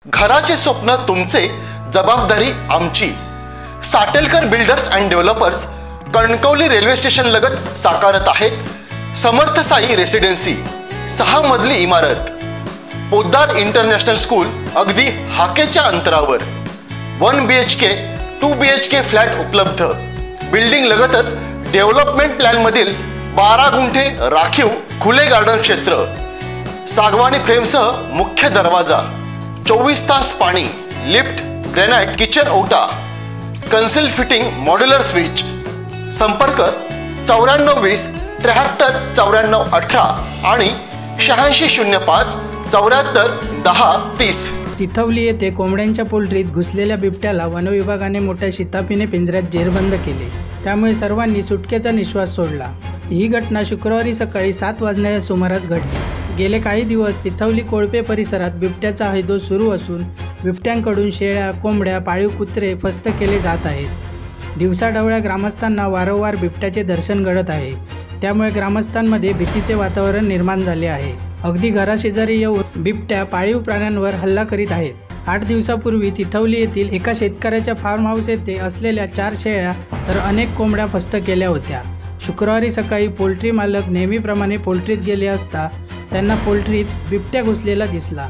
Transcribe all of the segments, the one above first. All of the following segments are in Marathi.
घराचे स्वप्न तुमचे, जबाबदारी आमची। Satelkar builders and developers Kankavli railway station लगत साकारत आहेत समर्थ साई रेसिडेन्सी, 6 मजली इमारत, पोद्दार इंटरनॅशनल स्कूल अगदी हाकेच्या अंतरावर। 1 BHK 2 BHK फ्लॅट उपलब्ध। बिल्डिंग लगतच डेव्हलपमेंट प्लॅन मधील 12 गुंठे राखीव खुले गार्डन क्षेत्र, सागवानी फ्रेमसह मुख्य दरवाजा, 24 तास पाणी, लिफ्ट, ग्रेनाइट किचन ओटा, कन्सिल फिटिंग मॉड्युलर स्विच। संपर्क 9420 73 94 18 आणि 8605 74 10 30। तिथवली येथे कोंबड्यांच्या पोल्ट्रीत घुसलेल्या बिबट्याला वनविभागाने मोठ्या शिताफीने पिंजऱ्यात जेरबंद केले, त्यामुळे सर्वांनी सुटकेचा निश्वास सोडला। ही घटना शुक्रवारी सकाळी 7 वाजण्याच्या सुमारास घडली। गेले काही दिवस तिथवली कोळपे परिसरात बिबट्याचा हैदोस सुरू असून बिबट्यांकडून शेळ्या, कोंबड्या, पाळीव कुत्रे फस्त केले जात आहेत। दिवसाढवळ्या ग्रामस्थांना वारंवार बिबट्याचे दर्शन घडत आहे, त्यामुळे ग्रामस्थांमध्ये भीतीचे वातावरण निर्माण झाले आहे। अगदी घराशेजारी येऊन बिबट्या पाळीव प्राण्यांवर हल्ला करीत आहेत। 8 दिवसापूर्वी तिथवली येथील एका शेतकऱ्याच्या फार्म हाऊस येथे असलेल्या 4 शेळ्या तर अनेक कोंबड्या फस्त केल्या होत्या। शुक्रवारी सकाळी पोल्ट्री मालक नेहमीप्रमाणे पोल्ट्रीत गेले असता त्यांना पोल्ट्रीत बिबट्या घुसलेला दिसला।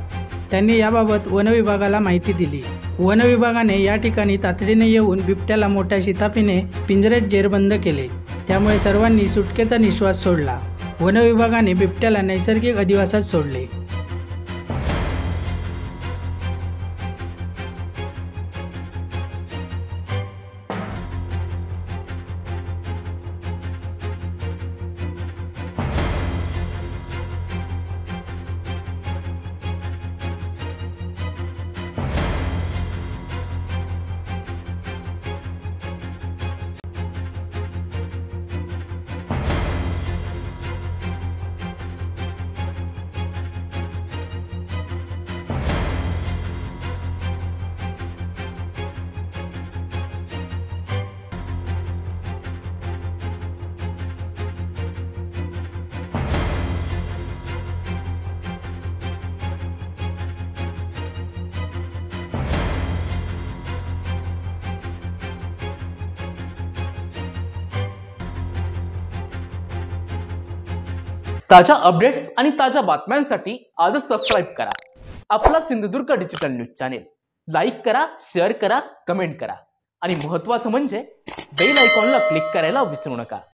त्यांनी याबाबत वनविभागाला माहिती दिली। वनविभागाने या ठिकाणी तातडीने येऊन बिबट्याला मोठ्या शिताफीने पिंजऱ्यात जेरबंद केले, त्यामुळे सर्वांनी सुटकेचा निश्वास सोडला। वनविभागाने बिबट्याला नैसर्गिक अधिवासात सोडले। ताज्या अपडेट्स आणि ताज्या बातम्यांसाठी आजच सबस्क्राईब करा आपला Sindhudurg digital news channel. Like करा, शेअर करा, कमेंट करा आणि महत्त्वाचं म्हणजे बेल आयकॉनला क्लिक करायला विसरू नका।